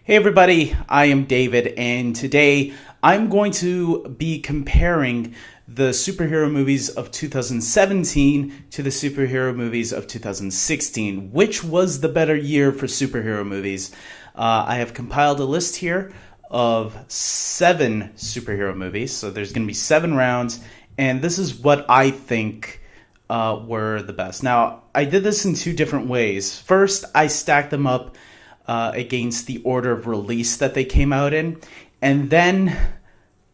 Hey everybody, I am David, and today I'm going to be comparing the superhero movies of 2017 to the superhero movies of 2016. Which was the better year for superhero movies? I have compiled a list here of 7 superhero movies, so there's going to be 7 rounds, and this is what I think were the best. Now, I did this in 2 different ways. First, I stacked them up against the order of release that they came out in, and then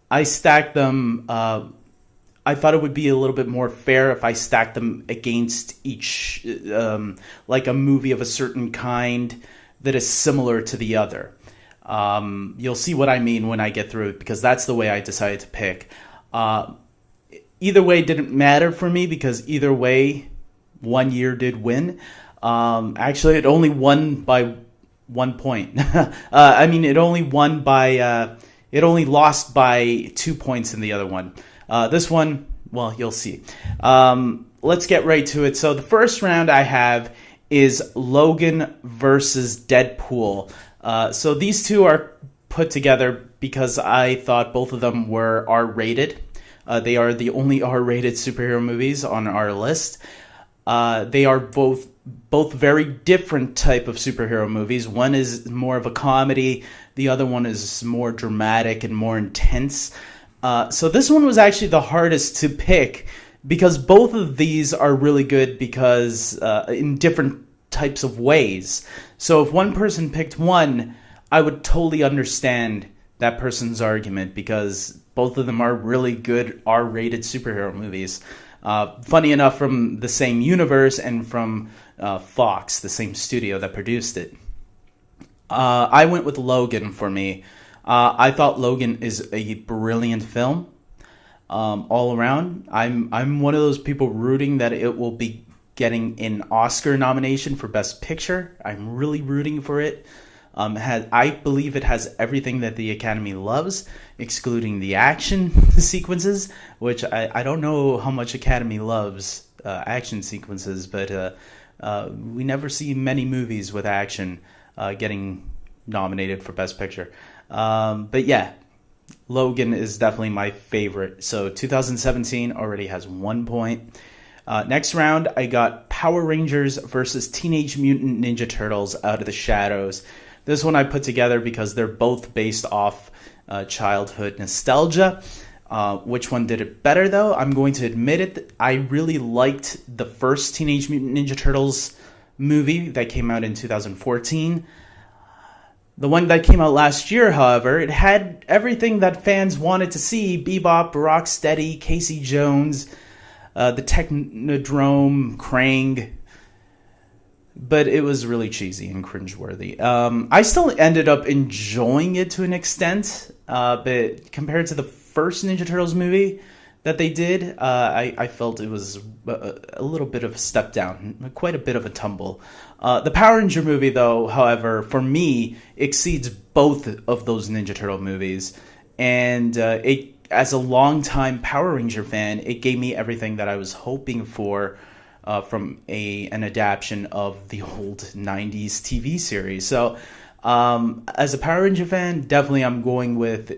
I stacked them. I thought it would be a little bit more fair if I stacked them against each, like a movie of a certain kind that is similar to the other. You'll see what I mean when I get through it, because that's the way I decided to pick. Either way didn't matter for me, because either way, one year did win. Actually, it only won by 1 point. It only lost by 2 points in the other one. This one, well, you'll see. Let's get right to it. So the first round I have is Logan versus Deadpool. So these two are put together because I thought both of them were R-rated. They are the only R-rated superhero movies on our list. They are both very different type of superhero movies. One is more of a comedy. The other one is more dramatic and more intense. So this one was actually the hardest to pick because both of these are really good because in different types of ways. So if one person picked one, I would totally understand that person's argument because both of them are really good R-rated superhero movies. Funny enough, from the same universe and from Fox, the same studio that produced it. I went with Logan for me. I thought Logan is a brilliant film all around. I'm one of those people rooting that it will be getting an Oscar nomination for Best Picture. I'm really rooting for it. I believe it has everything that the Academy loves, excluding the action sequences, which I don't know how much Academy loves action sequences, but we never see many movies with action getting nominated for Best Picture. But yeah, Logan is definitely my favorite. So 2017 already has 1 point. Next round, I got Power Rangers versus Teenage Mutant Ninja Turtles Out of the Shadows. This one I put together because they're both based off childhood nostalgia. Which one did it better, though? I'm going to admit it. I really liked the first Teenage Mutant Ninja Turtles movie that came out in 2014. The one that came out last year, however, it had everything that fans wanted to see. Bebop, Rocksteady, Casey Jones, the Technodrome, Krang. But it was really cheesy and cringeworthy. I still ended up enjoying it to an extent, but compared to the first Ninja Turtles movie that they did, I felt it was a little bit of a step down, quite a bit of a tumble. The Power Ranger movie, though, however, for me, exceeds both of those Ninja Turtle movies. And as a longtime Power Ranger fan, it gave me everything that I was hoping for from an adaptation of the old 90s TV series. So as a Power Ranger fan, definitely I'm going with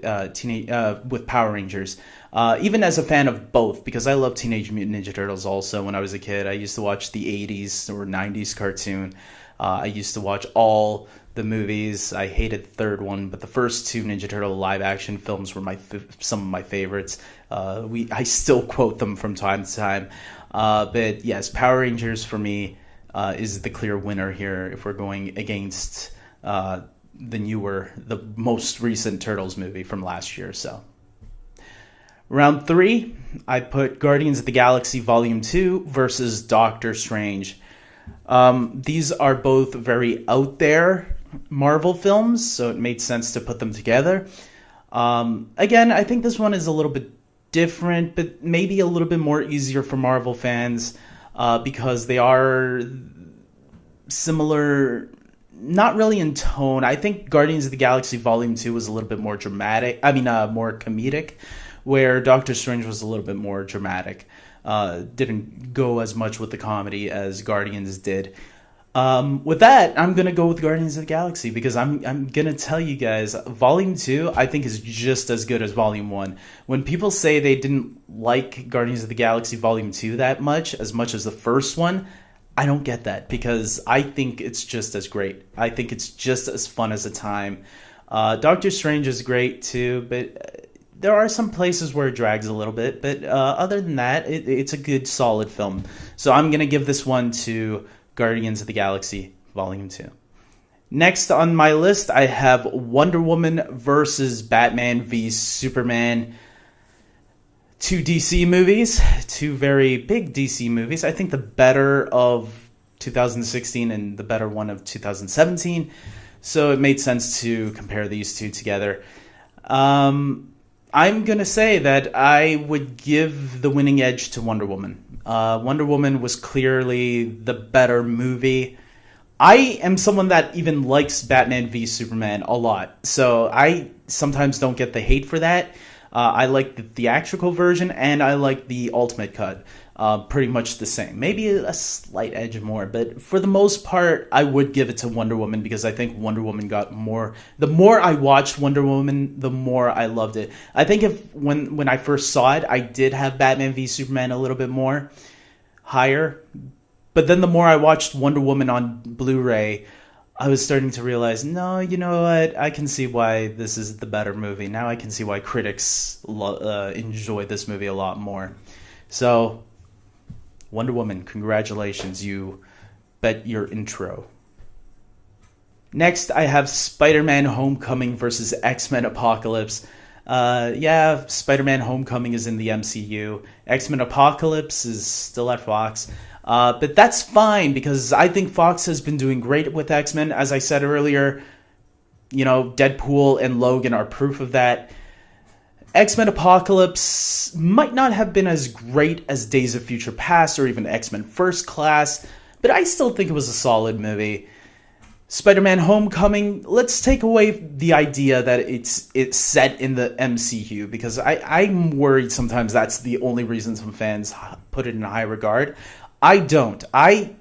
Power Rangers. Even as a fan of both, because I love Teenage Mutant Ninja Turtles also when I was a kid. I used to watch the 80s or 90s cartoon. I used to watch all the movies. I hated the third one, but the first 2 Ninja Turtle live action films were some of my favorites. I still quote them from time to time. But yes, Power Rangers for me is the clear winner here if we're going against the most recent Turtles movie from last year. So round 3, I put Guardians of the Galaxy Volume 2 versus Doctor Strange. These are both very out there Marvel films, so it made sense to put them together. Again, I think this one is a little bit different, but maybe a little bit more easier for Marvel fans because they are similar, not really in tone. I think Guardians of the Galaxy Volume 2 was a little bit more more comedic, where Doctor Strange was a little bit more dramatic. Didn't go as much with the comedy as Guardians did. With that, I'm gonna go with Guardians of the Galaxy because I'm gonna tell you guys, Volume 2 I think is just as good as Volume 1. When people say they didn't like Guardians of the Galaxy Volume 2 that much as the first one, I don't get that because I think it's just as great. I think it's just as fun as a time. Doctor Strange is great too, but there are some places where it drags a little bit. But other than that, it's a good, solid film. So I'm going to give this one to Guardians of the Galaxy Volume 2. Next on my list, I have Wonder Woman versus Batman v Superman. Two DC movies, two very big DC movies. I think the better of 2016 and the better one of 2017. So it made sense to compare these two together. I'm going to say that I would give the winning edge to Wonder Woman. Wonder Woman was clearly the better movie. I am someone that even likes Batman v Superman a lot. So I sometimes don't get the hate for that. I like the theatrical version, and I like the Ultimate Cut. Pretty much the same. Maybe a slight edge more, but for the most part, I would give it to Wonder Woman because I think Wonder Woman got more. The more I watched Wonder Woman, the more I loved it. I think when I first saw it, I did have Batman v Superman a little bit more higher, but then the more I watched Wonder Woman on Blu-ray, I was starting to realize, no, you know what? I can see why this is the better movie. Now I can see why critics enjoy this movie a lot more. So, Wonder Woman, congratulations. You bet your intro. Next, I have Spider-Man Homecoming versus X-Men Apocalypse. Spider-Man Homecoming is in the MCU. X-Men Apocalypse is still at Fox. But that's fine because I think Fox has been doing great with X-Men. As I said earlier, Deadpool and Logan are proof of that. X-Men Apocalypse might not have been as great as Days of Future Past or even X-Men First Class, but I still think it was a solid movie. Spider-Man Homecoming, let's take away the idea that it's set in the MCU, because I'm worried sometimes that's the only reason some fans put it in high regard. I don't. I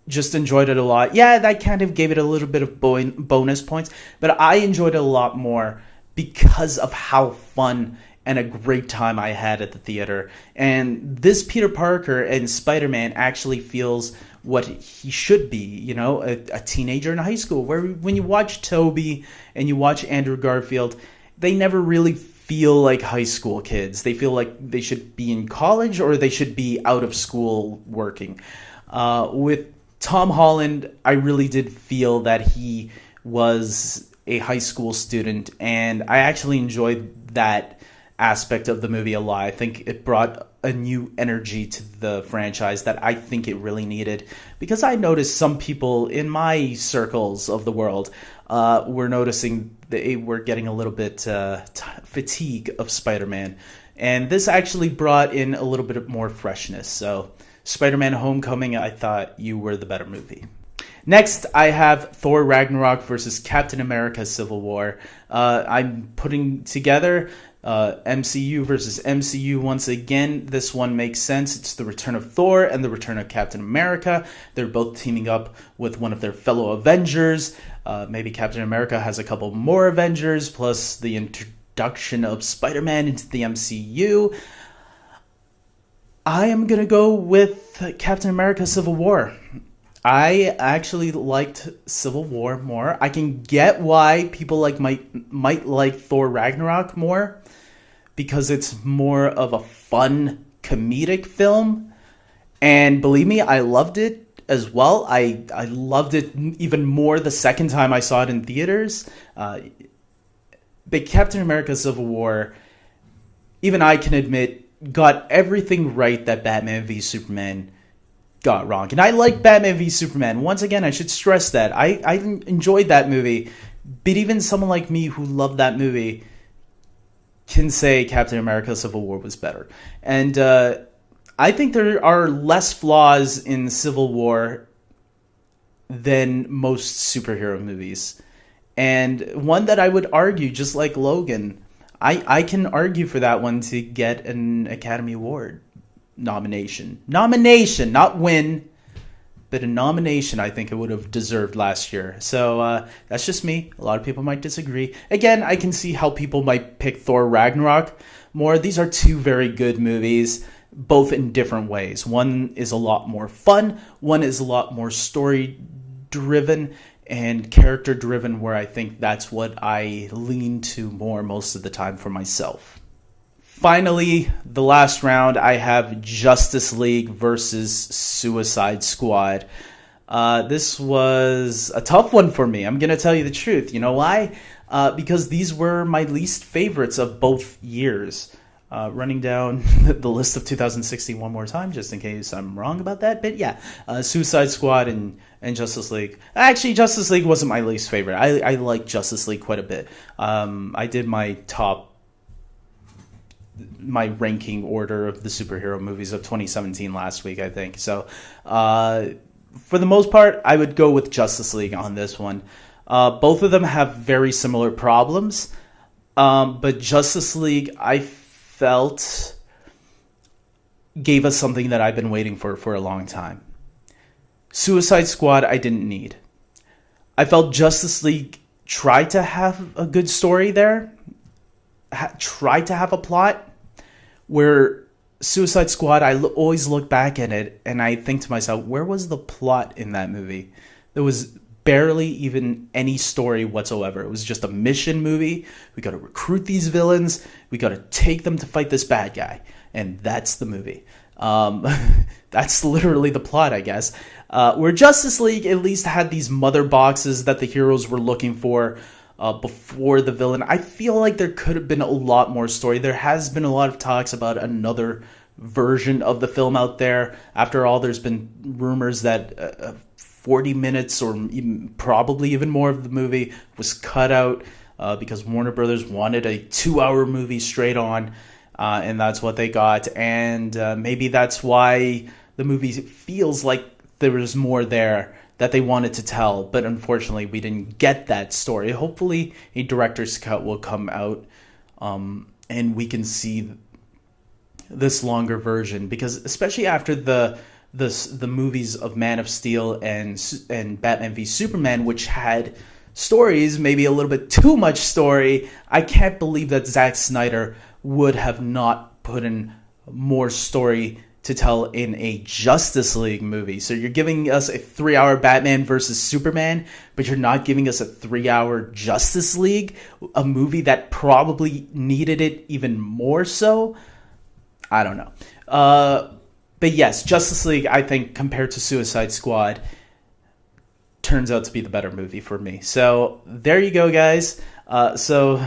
just enjoyed it a lot. Yeah, that kind of gave it a little bit of bonus points, but I enjoyed it a lot more because of how fun and a great time I had at the theater. And this Peter Parker and Spider-Man actually feels what he should be, a teenager in high school, where when you watch Toby and you watch Andrew Garfield, they never really feel like high school kids. They feel like they should be in college or they should be out of school working. With Tom Holland, I really did feel that he was a high school student, and I actually enjoyed that aspect of the movie a lot. I think it brought a new energy to the franchise that I think it really needed, because I noticed some people in my circles of the world were noticing they were getting a little bit fatigue of Spider-Man, and this actually brought in a little bit more freshness. So Spider-Man Homecoming, I thought you were the better movie. Next, I have Thor Ragnarok versus Captain America Civil War. I'm putting together MCU versus MCU once again. This one makes sense. It's the return of Thor and the return of Captain America. They're both teaming up with one of their fellow Avengers. Maybe Captain America has a couple more Avengers, plus the introduction of Spider-Man into the MCU. I am going to go with Captain America Civil War. I actually liked Civil War more. I can get why people might like Thor Ragnarok more, because it's more of a fun comedic film. And believe me, I loved it as well. I loved it even more the second time I saw it in theaters. But Captain America Civil War, even I can admit, got everything right that Batman v Superman got wrong. And I like Batman v Superman. Once again, I should stress that. I enjoyed that movie. But even someone like me who loved that movie can say Captain America Civil War was better. And I think there are less flaws in Civil War than most superhero movies. And one that I would argue, just like Logan, I can argue for that one to get an Academy Award nomination, not win, but a nomination I think it would have deserved last year. So that's just me. A lot of people might disagree. Again, I can see how people might pick Thor Ragnarok more. These are two very good movies, both in different ways. One is a lot more fun. One is a lot more story driven and character driven, where I think that's what I lean to more most of the time for myself. Finally, the last round, I have Justice League versus Suicide Squad. This was a tough one for me. I'm going to tell you the truth. You know why? Because these were my least favorites of both years. Running down the list of 2016 one more time, just in case I'm wrong about that. But yeah, Suicide Squad and Justice League. Actually, Justice League wasn't my least favorite. I like Justice League quite a bit. I did my ranking order of the superhero movies of 2017 last week, I think. So for the most part, I would go with Justice League on this one. Both of them have very similar problems, but Justice League, I felt, gave us something that I've been waiting for a long time. Suicide Squad, I didn't need. I felt Justice League tried to have a good story there, tried to have a plot, where Suicide Squad, I always look back at it and I think to myself, where was the plot in that movie? There was barely even any story whatsoever. It was just a mission movie. We got to recruit these villains. We got to take them to fight this bad guy. And that's the movie. That's literally the plot, I guess. Where Justice League at least had these mother boxes that the heroes were looking for before the villain. I feel like there could have been a lot more story. There has been a lot of talks about another version of the film out there. After all, there's been rumors that 40 minutes or probably even more of the movie was cut out because Warner Brothers wanted a 2-hour movie straight on, and that's what they got. And maybe that's why the movie feels like there was more there that they wanted to tell, but unfortunately we didn't get that story. Hopefully a director's cut will come out and we can see this longer version, because especially after the movies of Man of Steel and Batman v Superman, which had stories, maybe a little bit too much story, I can't believe that Zack Snyder would have not put in more story to tell in a Justice League movie. So you're giving us a 3-hour Batman versus Superman, but you're not giving us a 3-hour Justice League, a movie that probably needed it even more so. I don't know. But yes, Justice League, I think, compared to Suicide Squad, turns out to be the better movie for me. So there you go, guys. So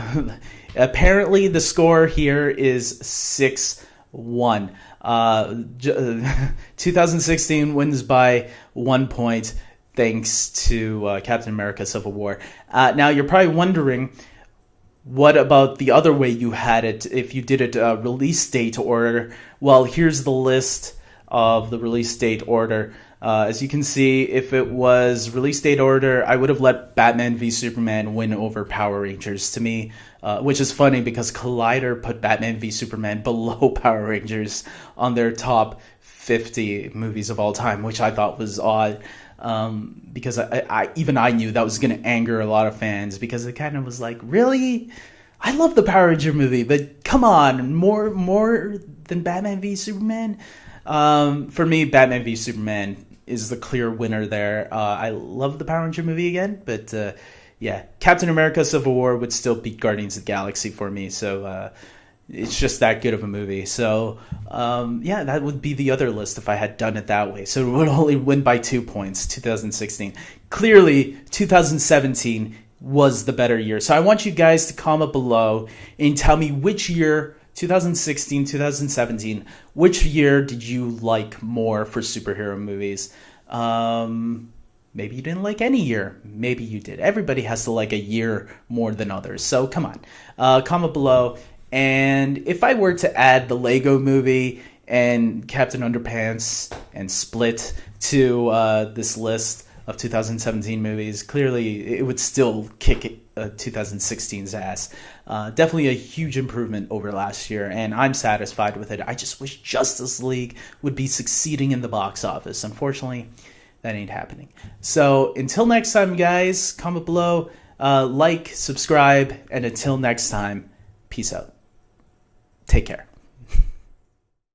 apparently the score here is 6-1. 2016 wins by 1 point thanks to Captain America Civil War. Now you're probably wondering, what about the other way you had it if you did it release date order? Well, here's the list of the release date order. As you can see, if it was release date order, I would have let Batman v Superman win over Power Rangers to me, which is funny because Collider put Batman v Superman below Power Rangers on their top 50 movies of all time, which I thought was odd, because I knew that was going to anger a lot of fans, because it kind of was like, really? I love the Power Ranger movie, but come on, more than Batman v Superman? For me, Batman v Superman is the clear winner there. I love the Power Ranger movie again, but yeah, Captain America Civil War would still beat Guardians of the Galaxy for me, so it's just that good of a movie. So yeah, that would be the other list if I had done it that way. So it would only win by 2 points, 2016. Clearly, 2017 was the better year. So I want you guys to comment below and tell me which year, 2016, 2017, which year did you like more for superhero movies? Maybe you didn't like any year. Maybe you did. Everybody has to like a year more than others. So come on, comment below. And if I were to add the Lego movie and Captain Underpants and Split to this list of 2017 movies, clearly it would still kick 2016's ass. Definitely a huge improvement over last year, and I'm satisfied with it. I just wish Justice League would be succeeding in the box office. Unfortunately, That ain't happening. So until next time, guys, comment below, like, subscribe, and until next time, peace out. Take care.